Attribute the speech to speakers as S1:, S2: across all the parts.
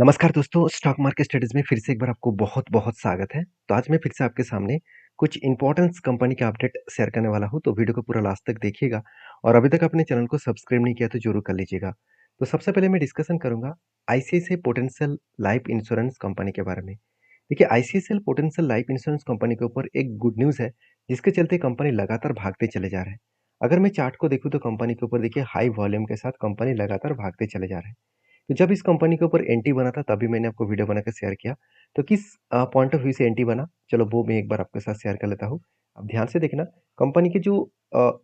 S1: नमस्कार दोस्तों, stock market studies में फिर से एक बार आपको बहुत-बहुत स्वागत है। तो आज मैं फिर से आपके सामने कुछ इम्पोर्टेंस कंपनी का अपडेट शेयर करने वाला हूँ, तो वीडियो को पूरा लास्ट तक देखिएगा और अभी तक आपने चैनल को सब्सक्राइब नहीं किया तो ज़रूर कर लीजिएगा। तो सबसे पहले मैं डिस्कशन करूँगा ICICI Prudential life insurance company के बारे में। देखिए ICICI Prudential life insurance company के ऊपर एक गुड न्यूज़ है, जिसके चलते कंपनी लगातार भागते चले जा रहे हैं। अगर मैं चार्ट को देखूँ तो कंपनी के ऊपर देखिए हाई वॉल्यूम के साथ कंपनी लगातार भागते चले जा रहे हैं। तो जब इस कंपनी के ऊपर एंटी बना था तभी मैंने आपको वीडियो बनाकर शेयर किया। तो किस पॉइंट ऑफ व्यू से एंटी बना, चलो वो मैं एक बार आपके साथ शेयर कर लेता हूँ। अब ध्यान से देखना, कंपनी के जो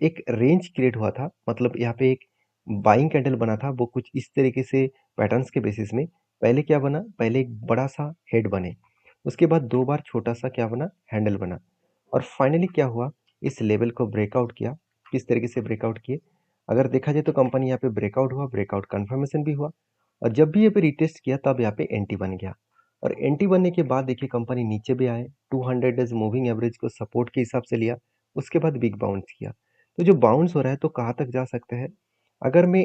S1: एक रेंज क्रिएट हुआ था, मतलब यहाँ पे एक बाइंग कैंडल बना था, वो कुछ इस तरीके से पैटर्न्स के बेसिस में। पहले क्या बना, पहले एक बड़ा सा हेड बने, उसके बाद 2 बार छोटा सा क्या बना, हैंडल बना और फाइनली क्या हुआ, इस लेवल को ब्रेकआउट किया। किस तरीके से ब्रेकआउट किए, अगर देखा जाए तो कंपनी यहाँ पे ब्रेकआउट हुआ, ब्रेकआउट कंफर्मेशन भी हुआ और जब भी ये पे रिटेस्ट किया तब यहाँ पे एंटी बन गया और एंटी बनने के बाद देखिए कंपनी नीचे भी आए, 200 डेज मूविंग एवरेज को सपोर्ट के हिसाब से लिया, उसके बाद बिग बाउंस किया। तो जो बाउंस हो रहा है तो कहाँ तक जा सकते हैं, अगर मैं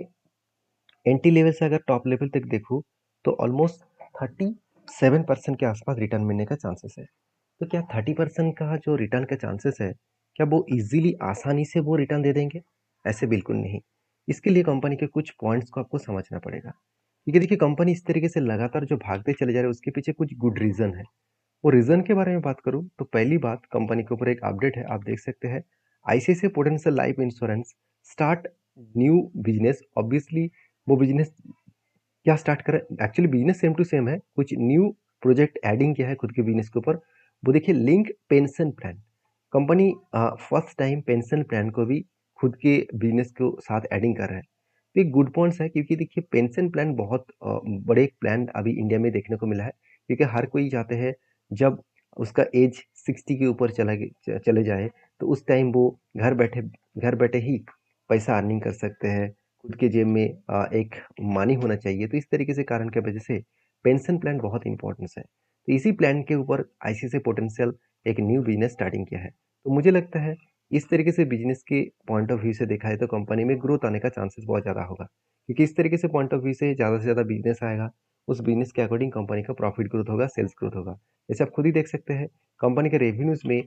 S1: एंटी लेवल से अगर टॉप लेवल तक देखूँ तो ऑलमोस्ट 37% के आसपास रिटर्न मिलने का चांसेस है। तो क्या 30% का जो रिटर्न का चांसेस है, क्या वो इजीली आसानी से वो रिटर्न दे देंगे? ऐसे बिल्कुल नहीं। इसके लिए कंपनी के कुछ पॉइंट्स को आपको समझना पड़ेगा। क्योंकि देखिए कंपनी इस तरीके से लगातार जो भागते चले जा रहे हैं उसके पीछे कुछ गुड रीज़न है। वो रीज़न के बारे में बात करूँ तो पहली बात, कंपनी के ऊपर एक अपडेट है, आप देख सकते हैं। ICICI Prudential life insurance start new business. Obviously वो बिज़नेस क्या स्टार्ट करें, actually business same to same है, कुछ न्यू प्रोजेक्ट ऐडिंग किया है खुद के बिज़नेस के ऊपर। वो देखिए link pension plan. Company first time pension plan को भी खुद के बिज़नेस को साथ ऐडिंग कर रहा है। तो एक गुड पॉइंट्स है, क्योंकि देखिए पेंशन प्लान बहुत बड़े एक प्लान अभी इंडिया में देखने को मिला है, क्योंकि हर कोई चाहते हैं जब उसका एज 60 के ऊपर चले जाए तो उस टाइम वो घर बैठे ही पैसा अर्निंग कर सकते हैं। खुद के जेब में एक मनी होना चाहिए, तो इस तरीके से कारण की वजह से पेंशन प्लान बहुत इंपॉर्टेंस है। तो इसी प्लान के ऊपर आईसीआईसीआई पोटेंशियल एक न्यू बिजनेस स्टार्टिंग किया है। तो मुझे लगता है इस तरीके से बिजनेस के पॉइंट ऑफ व्यू से देखा है तो कंपनी में ग्रोथ आने का चांसेस बहुत ज़्यादा होगा, क्योंकि इस तरीके से पॉइंट ऑफ व्यू से ज़्यादा से ज़्यादा बिजनेस आएगा, उस बिजनेस के अकॉर्डिंग कंपनी का प्रॉफिट ग्रोथ होगा, सेल्स ग्रोथ होगा। जैसे आप खुद ही देख सकते हैं, कंपनी के रेवेन्यूज में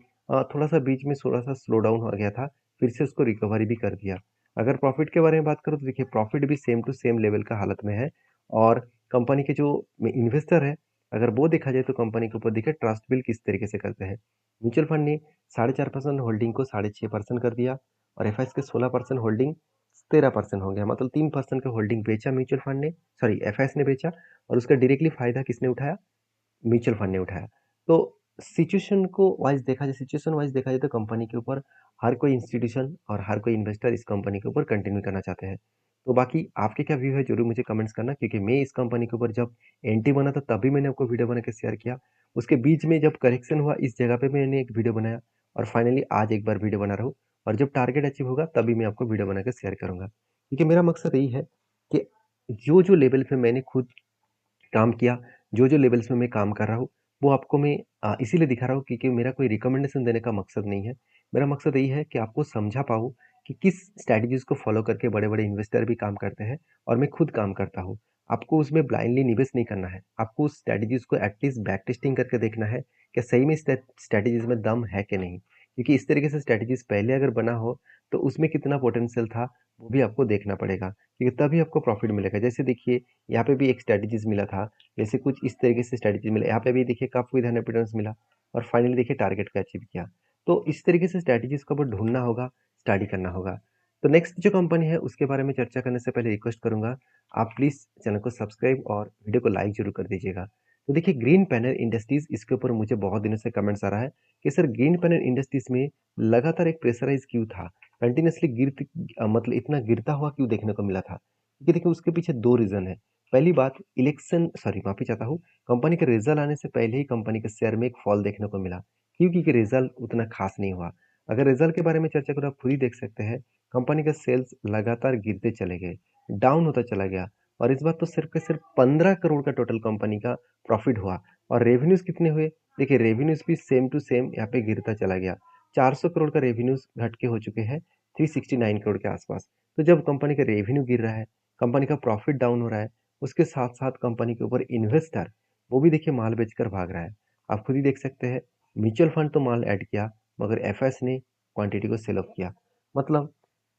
S1: थोड़ा सा बीच में थोड़ा सा स्लो डाउन हो गया था, फिर से उसको रिकवरी भी कर दिया। अगर प्रॉफिट के बारे में बात करूँ तो देखिए प्रॉफिट भी सेम टू सेम लेवल का हालत में है और कंपनी के जो इन्वेस्टर है, अगर वो देखा जाए तो कंपनी के ऊपर देखिए ट्रस्ट बिल्ड किस तरीके से करते हैं। म्यूचुअल फंड ने 4.5% होल्डिंग को 6.5% कर दिया और एफ के 16% होल्डिंग 13% हो गया, मतलब 3% का होल्डिंग बेचा म्यूचुअल फंड ने, सॉरी एफ ने बेचा और उसका डायरेक्टली फायदा किसने उठाया, म्यूचुअल फंड ने उठाया। तो सिचुएशन वाइज देखा जाए तो कंपनी के ऊपर हर कोई इंस्टीट्यूशन और हर कोई इन्वेस्टर इस कंपनी के ऊपर कंटिन्यू करना चाहते हैं। तो बाकी आपके क्या व्यू है ज़रूर मुझे कमेंट्स करना, क्योंकि मैं इस कंपनी के ऊपर जब एंटी बना था तभी मैंने आपको वीडियो बना के शेयर किया। उसके बीच में जब करेक्शन हुआ इस जगह पे मैंने एक वीडियो बनाया और फाइनली आज एक बार वीडियो बना रहा हूँ और जब टारगेट अचीव होगा तभी मैं आपको वीडियो बना के शेयर करूँगा। क्योंकि मेरा मकसद यही है कि जो लेवल पे मैंने खुद काम किया, जो लेवल्स में मैं काम कर रहा हूँ, वो आपको मैं इसीलिए दिखा रहा हूँ क्योंकि मेरा कोई रिकमेंडेशन देने का मकसद नहीं है। मेरा मकसद यही है कि आपको समझा पाऊँ कि किस स्ट्रैटेजीज़ को फ़ॉलो करके बड़े-बड़े इन्वेस्टर भी काम करते हैं और मैं खुद काम करता हूँ। आपको उसमें ब्लाइंडली निवेश नहीं करना है। आपको उस स्ट्रैटेजीज़ को एटलीस्ट बैक टेस्टिंग करके देखना है, क्या सही में स्ट्रैटेजीज़ में दम है कि नहीं? क्योंकि इस तरीके से स्ट्रैटेजीज़ पहले अगर बना हो, तो उसमें कितना पोटेंशियल था, वो भी आपको देखना पड़ेगा, क्योंकि तभी आपको प्रॉफ़िट मिलेगा। जैसे देखिए, यहाँ पे भी एक स्ट्रैटेजीज़ मिला था, जैसे कुछ इस तरीके से स्ट्रैटेजी मिला, यहाँ पे भी देखिए कप विद 100 रिटर्न्स मिला और फाइनली देखिए टारगेट को अचीव किया। तो इस तरीके से स्ट्रैटेजीज़ को अब ढूँढना होगा, स्टडी करना होगा। तो नेक्स्ट जो कंपनी है उसके बारे में चर्चा करने से पहले रिक्वेस्ट करूँगा, आप प्लीज़ चैनल को सब्सक्राइब और वीडियो को लाइक ज़रूर कर दीजिएगा। तो देखिए ग्रीन पैनल इंडस्ट्रीज़, इसके ऊपर मुझे बहुत दिनों से कमेंट्स आ रहा है कि सर ग्रीन पैनल इंडस्ट्रीज़ में लगातार एक प्रेशराइज़ क्यों था? कंटीन्यूअसली मतलब इतना गिरता हुआ क्यों देखने को मिला था? क्योंकि देखिए उसके पीछे 2 रीज़न है। पहली बात, माफ़ी चाहता हूँ, कंपनी के रिज़ल्ट आने से पहले ही कंपनी के शेयर में एक फॉल देखने को मिला। क्यों? क्योंकि रिज़ल्ट उतना ख़ास नहीं हुआ। अगर रिज़ल्ट के बारे में चर्चा करूँ, आप खुद ही देख सकते हैं, कंपनी का सेल्स लगातार गिरते चले गए, डाउन होता चला गया और इस बार तो सिर्फ़ के सिर्फ़ 15 करोड़ का टोटल कंपनी का प्रॉफ़िट हुआ और रेवेन्यूज़ कितने हुए? देखिए रेवेन्यूज़ भी सेम टू सेम यहाँ पे गिरता चला गया। 400 करोड़ का रेवेन्यूज़ घट के हो चुके हैं 369 करोड़ के आस-पास। तो जब कंपनी का रेवेन्यू गिर रहा है, कंपनी का प्रॉफ़िट डाउन हो रहा है, उसके साथ-साथ कंपनी के ऊपर इन्वेस्टर वो भी देखिए माल बेचकर भाग रहा है। आप खुद ही देख सकते हैं, म्यूचुअल फंड तो माल ऐड किया, मगर एफएस ने क्वांटिटी को सेल ऑफ किया। मतलब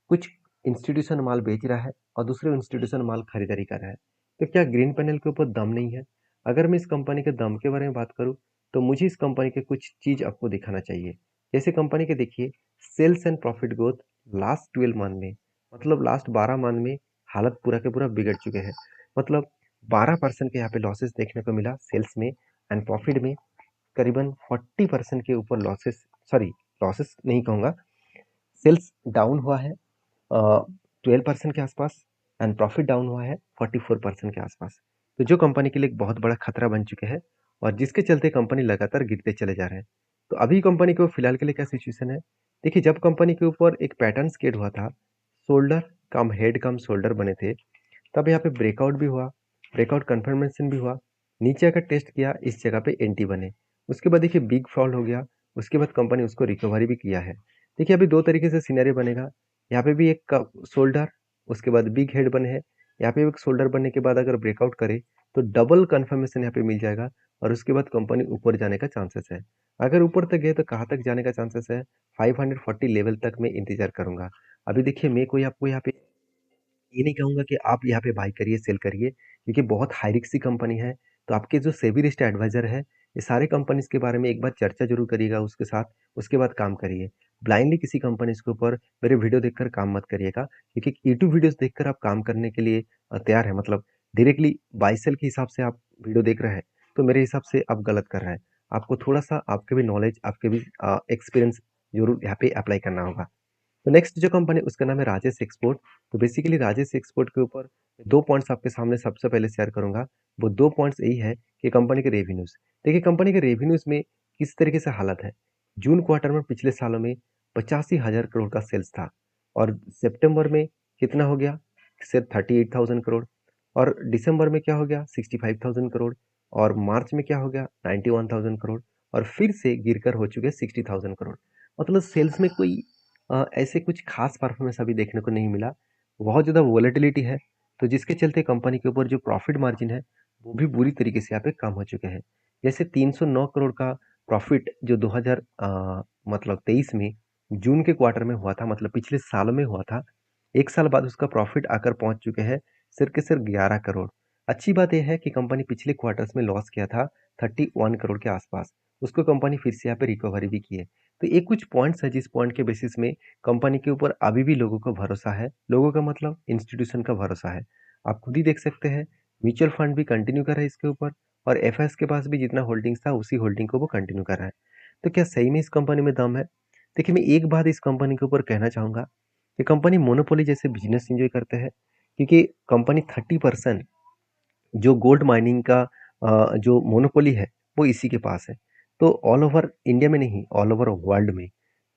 S1: कुछ इंस्टीट्यूशन माल बेच रहा है और दूसरे इंस्टीट्यूशन माल खरीदारी कर रहा है। तो क्या ग्रीन पैनल के ऊपर दम नहीं है? अगर मैं इस कंपनी के दम के बारे में बात करूँ, तो मुझे इस कंपनी के कुछ चीज़ आपको दिखाना चाहिए। जैसे कंपनी के देखिए sales and profit growth last 12 month में, मतलब लास्ट 12 मंथ में हालत पूरा के पूरा बिगड़ चुके हैं। मतलब 12% के यहाँ पे लॉसेस देखने को मिला सेल्स में एंड प्रॉफिट में करीबन 40% के ऊपर लॉसेस, सॉरी लॉसेस नहीं कहूँगा, सेल्स डाउन हुआ है 12% के आसपास एंड प्रॉफिट डाउन हुआ है 44% के आसपास। तो जो कंपनी के लिए एक बहुत बड़ा खतरा बन चुके हैं और जिसके चलते कंपनी लगातार गिरते चले जा रहे हैं। तो अभी कंपनी को फिलहाल के लिए क्या सिचुएशन है? देखिए जब कंपनी के ऊपर एक पैटर्न क्रिएट हुआ था, शोल्डर कम हेड कम शोल्डर बने थे, तब यहाँ पे ब्रेकआउट भी हुआ, ब्रेकआउट कंफर्मेशन भी हुआ, नीचे आकर टेस्ट किया, इस जगह पे एंटी बने। उसके बाद देखिए बिग फॉल हो गया, उसके बाद कंपनी उसको रिकवरी भी किया है। देखिए अभी दो तरीके से सिनेरियो बनेगा, यहाँ पे भी एक शोल्डर, उसके बाद बिग हेड बने हैं, यहाँ पे एक शोल्डर बनने के बाद अगर ब्रेकआउट करे तो डबल कंफर्मेशन यहाँ पे मिल जाएगा और उसके बाद कंपनी ऊपर जाने का चांसेस है। अगर ऊपर तक गए तो कहाँ तक जाने का चांसेस है? 540 लेवल तक मैं इंतजार करूंगा। अभी देखिए मैं कोई आपको यहाँ पे ये नहीं कहूँगा कि आप यहाँ पे बाय करिए, सेल करिए, क्योंकि बहुत हाई रिस्क कंपनी है। तो आपके जो सेबी रिस्क एडवाइज़र है, ये सारे कंपनीज़ के बारे में एक बार चर्चा ज़रूर करिएगा उसके साथ, उसके बाद काम करिए। ब्लाइंडली किसी कंपनीज़ के ऊपर मेरे वीडियो देखकर काम मत करिएगा, क्योंकि यूट्यूब वीडियोज़ देखकर आप काम करने के लिए तैयार हैं, मतलब डायरेक्टली बाय सेल के हिसाब से आप वीडियो देख रहे हैं, तो मेरे हिसाब से आप गलत कर रहे हैं। आपको थोड़ा-सा आपके भी नॉलेज, आपके भी एक्सपीरियंस ज़रूर यहाँ पे अप्लाई करना होगा। तो नेक्स्ट जो कंपनी उसका नाम है राजेश एक्सपोर्ट। तो बेसिकली राजेश एक्सपोर्ट के ऊपर दो पॉइंट्स आपके सामने सबसे पहले शेयर करूंगा। वो दो पॉइंट्स यही है कि कंपनी के रेवेन्यूज, देखिए कंपनी के रेवेन्यूज में किस तरीके से हालत है। जून क्वार्टर में पिछले सालों में 85,000 करोड़ का सेल्स था और सितंबर में कितना हो गया, सिर्फ 38,000 करोड़। और दिसंबर में क्या हो गया, 65,000 करोड़। और मार्च में क्या हो गया, 91,000 करोड़। और फिर से गिरकर हो चुके 60,000 करोड़। मतलब सेल्स में कोई ऐसे कुछ खास परफॉर्मेंस अभी देखने को नहीं मिला। बहुत ज़्यादा वोलेटिलिटी है, तो जिसके चलते कंपनी के ऊपर जो प्रॉफिट मार्जिन है, वो भी बुरी तरीके से यहाँ पे कम हो चुके हैं। जैसे 309 करोड़ का प्रॉफिट जो 2000 मतलब 23 में जून के क्वार्टर में हुआ था, मतलब पिछले साल में हुआ था, 1 साल बाद उसका प्रॉफिट आकर पहुंच चुके हैं सिर्फ के सिर्फ 11 करोड़। अच्छी बात यह है कि कंपनी पिछले क्वार्टर्स में लॉस किया था 31 करोड़ के आसपास। उसको कंपनी फिर से यहाँ पे रिकवरी भी की है। तो ये कुछ पॉइंट्स है जिस पॉइंट के बेसिस में कंपनी के ऊपर अभी भी लोगों को भरोसा है। लोगों का मतलब इंस्टीट्यूशन का भरोसा है। आप खुद ही देख सकते हैं, म्यूचुअल फंड भी कंटिन्यू कर रहा है इसके ऊपर और एफएस के पास भी जितना होल्डिंग्स था उसी होल्डिंग को वो कंटिन्यू कर रहा है। तो क्या सही में इस कंपनी में दम है? देखिए मैं एक बात इस कंपनी के ऊपर कहना चाहूँगा कि कंपनी मोनोपोली जैसे बिजनेस एंजॉय करते हैं, क्योंकि कंपनी 30% जो गोल्ड माइनिंग का जो मोनोपोली है वो इसी के पास है। तो ऑल ओवर इंडिया में नहीं, ऑल ओवर वर्ल्ड में,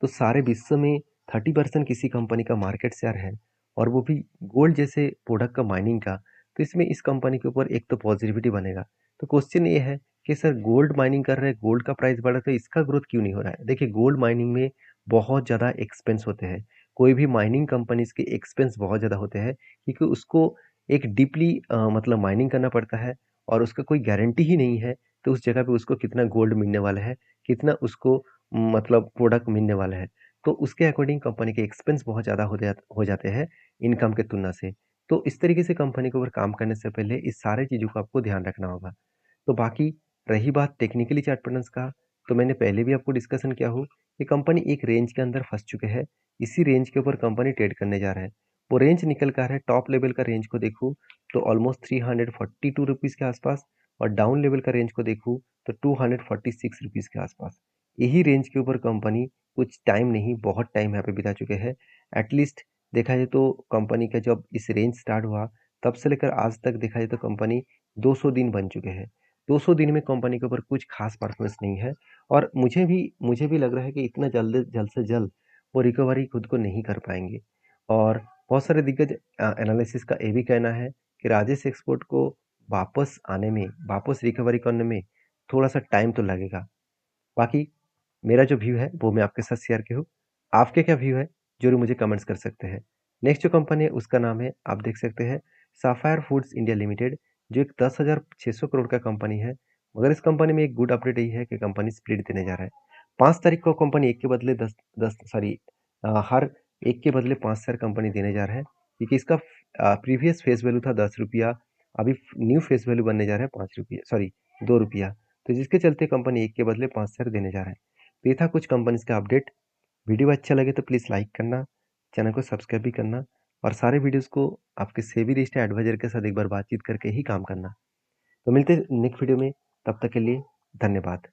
S1: तो सारे विश्व में 30% किसी कंपनी का मार्केट शेयर है और वो भी गोल्ड जैसे प्रोडक्ट का माइनिंग का। तो इसमें इस कंपनी के ऊपर एक तो पॉजिटिविटी बनेगा। तो क्वेश्चन ये है कि सर गोल्ड माइनिंग कर रहे हैं, गोल्ड का प्राइस बढ़ा, तो इसका ग्रोथ क्यों नहीं हो रहा है? देखिए गोल्ड माइनिंग में बहुत ज़्यादा एक्सपेंस होते हैं। कोई भी माइनिंग कंपनीज के एक्सपेंस बहुत ज़्यादा होते हैं, क्योंकि उसको एक डीपली मतलब माइनिंग करना पड़ता है और उसका कोई गारंटी ही नहीं है, तो उस जगह पे उसको कितना गोल्ड मिलने वाला है, कितना उसको मतलब प्रोडक्ट मिलने वाला है। तो उसके अकॉर्डिंग कंपनी के एक्सपेंस बहुत ज़्यादा हो जाते हैं इनकम के तुलना से। तो इस तरीके से कंपनी के ऊपर काम करने से पहले इस सारे चीज़ों को आपको ध्यान रखना होगा। तो बाकी रही बात टेक्निकली चार्ट पैटर्न्स का, तो मैंने पहले भी आपको डिस्कशन किया हो कि कंपनी एक रेंज के अंदर फँस चुके हैं। इसी रेंज के ऊपर कंपनी ट्रेड करने जा रहा है। वो रेंज निकल कर है, टॉप लेवल का रेंज को देखूँ तो ऑलमोस्ट 342 रुपीज़ के आसपास और डाउन लेवल का रेंज को देखूँ तो 246 रुपीज़ के आसपास। यही रेंज के ऊपर कंपनी कुछ टाइम नहीं, बहुत टाइम यहाँ पे बिता चुके हैं। एटलीस्ट देखा जाए तो कंपनी का जब इस रेंज स्टार्ट हुआ, तब से लेकर आज तक देखा जाए तो कंपनी 200 दिन बन चुके हैं। 200 दिन में कंपनी के ऊपर कुछ खास परफॉर्मेंस नहीं है और मुझे भी लग रहा है कि इतना जल्द से जल्द वो रिकवरी खुद को नहीं कर पाएँगे। और बहुत सारे दिग्गज एनालिसिस का ये भी कहना है कि राजेश एक्सपोर्ट को वापस आने में, वापस रिकवरी करने में थोड़ा-सा टाइम तो लगेगा। बाकी मेरा जो व्यू है वो मैं आपके साथ शेयर किया हूँ। आपके क्या व्यू है? ज़रूर मुझे कमेंट्स कर सकते हैं। नेक्स्ट जो कंपनी है उसका नाम है, आप देख सकते हैं, सफायर फूड्स इंडिया लिमिटेड। जो एक 10,600 करोड़ का कंपनी है, मगर इस कंपनी में एक गुड अपडेट यही है कि कंपनी स्प्लिट देने जा रहा है। 5 तारीख को कंपनी एक के बदले 10 सॉरी हर एक के बदले 5 शेयर कंपनी देने जा रहा है, क्योंकि इसका प्रीवियस फेस वैल्यू था ₹10, अभी न्यू फेस वैल्यू बनने जा रहा है ₹5 सॉरी ₹2। तो जिसके चलते कंपनी एक के बदले 5 शेयर देने जा रहा है। तो ये था कुछ कंपनीज का अपडेट। वीडियो अच्छा लगे तो प्लीज़ लाइक करना, चैनल को सब्सक्राइब भी करना और सारे वीडियोज़ को आपके सेबी रजिस्टर्ड एडवाइज़र के साथ एक बार बातचीत करके ही काम करना। तो मिलते हैं नेक्स्ट वीडियो में, तब तक के लिए धन्यवाद।